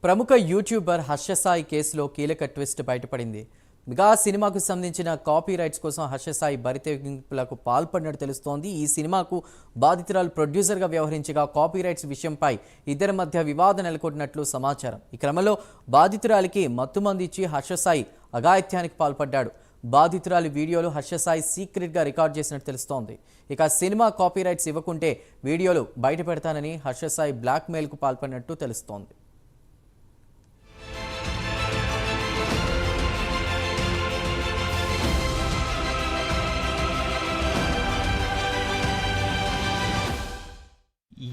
ప్రముఖ యూట్యూబర్ హర్ష సాయి కేసులో కీలక ట్విస్ట్ బయటపడింది. మెగా సినిమాకు సంబంధించిన కాపీ రైట్స్ కోసం హర్ష సాయి బరితెగింపులకు పాల్పడినట్టు తెలుస్తోంది. ఈ సినిమాకు బాధితురాలు ప్రొడ్యూసర్గా వ్యవహరించగా కాపీ రైట్స్ విషయంపై ఇద్దరి మధ్య వివాదం నెలకొన్నట్లు సమాచారం. ఈ క్రమంలో బాధితురాలికి మత్తుమందు ఇచ్చి హర్ష సాయి అఘాయిత్యానికి పాల్పడ్డాడు. బాధితురాలి వీడియోలు హర్ష సాయి సీక్రెట్గా రికార్డ్ చేసినట్టు తెలుస్తోంది. ఇక సినిమా కాపీ రైట్స్ ఇవ్వకుంటే వీడియోలు బయట పెడతానని హర్ష సాయి బ్లాక్మెయిల్కు పాల్పడినట్టు తెలుస్తోంది.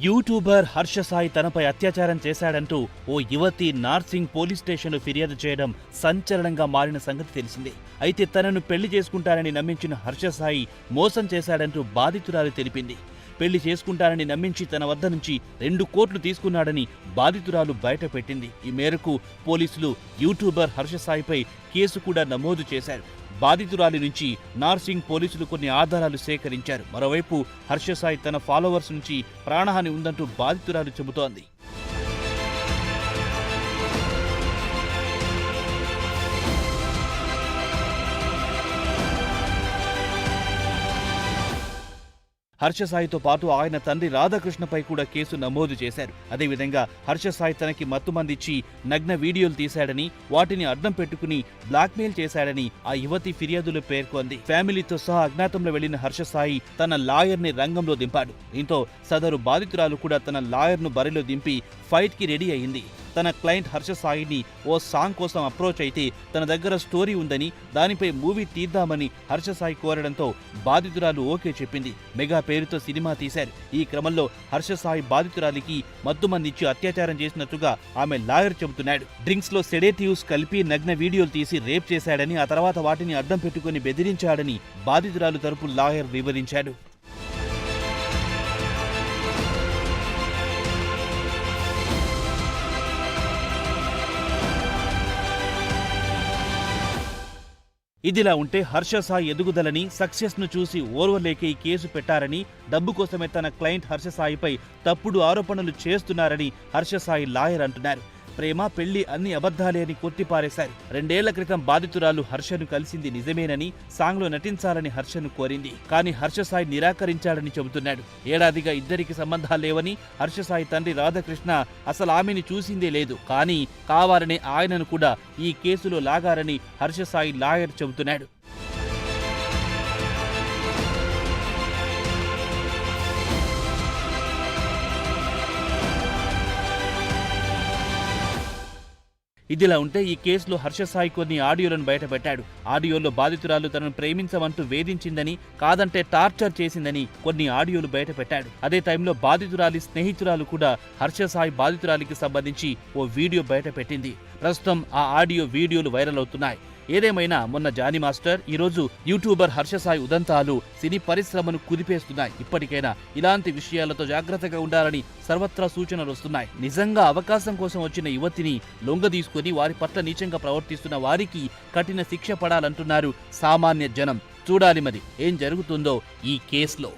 యూట్యూబర్ హర్ష సాయి తనపై అత్యాచారం చేశాడంటూ ఓ యువతి నార్సింగ్ పోలీస్ స్టేషన్లో ఫిర్యాదు చేయడం సంచలనంగా మారిన సంగతి తెలిసిందే. అయితే తనను పెళ్లి చేసుకుంటానని నమ్మించిన హర్ష సాయి మోసం చేశాడంటూ బాధితురాలు తెలిపింది. పెళ్లి చేసుకుంటానని నమ్మించి తన వద్ద నుంచి 2 కోట్లు తీసుకున్నాడని బాధితురాలు బయటపెట్టింది. ఈ మేరకు పోలీసులు యూట్యూబర్ హర్ష సాయిపై కేసు కూడా నమోదు చేశారు. బాధితురాలి నుంచి నార్సింగ్ పోలీసులు కొన్ని ఆధారాలు సేకరించారు. మరోవైపు హర్ష సాయి తన ఫాలోవర్స్ నుంచి ప్రాణహాని ఉందంటూ బాధితురాలు చెబుతోంది. హర్ష సాయితో పాటు ఆయన తండ్రి రాధాకృష్ణపై కూడా కేసు నమోదు చేశారు. అదేవిధంగా హర్ష సాయి తనకి మత్తుమందిచ్చి నగ్న వీడియోలు తీశాడని, వాటిని అడ్డం పెట్టుకుని బ్లాక్మెయిల్ చేశాడని ఆ యువతి ఫిర్యాదులో పేర్కొంది. ఫ్యామిలీతో సహా అజ్ఞాతంలో వెళ్లిన హర్ష సాయి తన లాయర్ని రంగంలో దింపాడు. దీంతో సదరు బాధితురాలు కూడా తన లాయర్ను బరిలో దింపి ఫైట్ కి రెడీ అయింది. తన క్లయింట్ హర్ష సాయిని ఓ సాంగ్ కోసం అప్రోచ్ అయితే తన దగ్గర స్టోరీ ఉందని, దానిపై మూవీ తీద్దామని హర్ష సాయి కోరడంతో బాధితురాలు ఓకే చెప్పింది. మెగా పేరుతో సినిమా తీశారు. ఈ క్రమంలో హర్ష సాయి బాధితురాలికి మత్తుమందిచ్చి అత్యాచారం చేసినట్టుగా ఆమె లాయర్ చెబుతున్నాడు. డ్రింక్స్ లో సెడేటివ్స్ కలిపి నగ్న వీడియోలు తీసి రేప్ చేశాడని, ఆ తర్వాత వాటిని అడ్డం పెట్టుకుని బెదిరించాడని బాధితురాలు తరపు లాయర్ వివరించాడు. ఇదిలా ఉంటే హర్ష సాయి ఎదుగుదలని, సక్సెస్ ను చూసి ఓర్వలేక ఈ కేసు పెట్టారని, డబ్బు కోసమే తన క్లయింట్ హర్ష సాయిపై తప్పుడు ఆరోపణలు చేస్తున్నారని హర్ష సాయి లాయర్ అంటున్నారు. ప్రేమ, పెళ్లి అన్ని అబద్ధాలే అని కొట్టిపారేశారు. 2 ఏళ్ల క్రితం బాధితురాలు హర్షను కలిసింది నిజమేనని, సాంగ్లో నటించాలని హర్షను కోరింది. కానీ హర్ష సాయి నిరాకరించాడని చెబుతున్నాడు. ఏడాదిగా ఇద్దరికి సంబంధాలు లేవని, హర్ష సాయి తండ్రి రాధాకృష్ణ అసలు ఆమెని చూసిందే లేదు, కానీ కావాలనే ఆయనను కూడా ఈ కేసులో లాగారని హర్ష సాయి లాయర్ చెబుతున్నాడు. ఇదిలా ఉంటే ఈ కేసులో హర్ష సాయి కొన్ని ఆడియోలను బయటపెట్టాడు. ఆడియోలో బాధితురాలు తనను ప్రేమించమంటూ వేధించిందని, కాదంటే టార్చర్ చేసిందని కొన్ని ఆడియోలు బయటపెట్టాడు. అదే టైంలో బాధితురాలి స్నేహితురాలు కూడా హర్ష సాయి బాధితురాలికి సంబంధించి ఓ వీడియో బయటపెట్టింది. ప్రస్తుతం ఆ ఆడియో వీడియోలు వైరల్ అవుతున్నాయి. ఏదేమైనా మొన్న జానీ మాస్టర్, ఈరోజు యూట్యూబర్ హర్ష సాయి ఉదంతాలు సినీ పరిశ్రమను కుదిపేస్తున్నాయి. ఇప్పటికైనా ఇలాంటి విషయాలతో జాగ్రత్తగా ఉండాలని సర్వత్రా సూచనలు వస్తున్నాయి. నిజంగా అవకాశం కోసం వచ్చిన యువతిని లొంగదీసుకుని వారి పట్ల నీచంగా ప్రవర్తిస్తున్న వారికి కఠిన శిక్ష పడాలంటున్నారు సామాన్య జనం. చూడాలి మరి ఏం జరుగుతుందో ఈ కేసులో.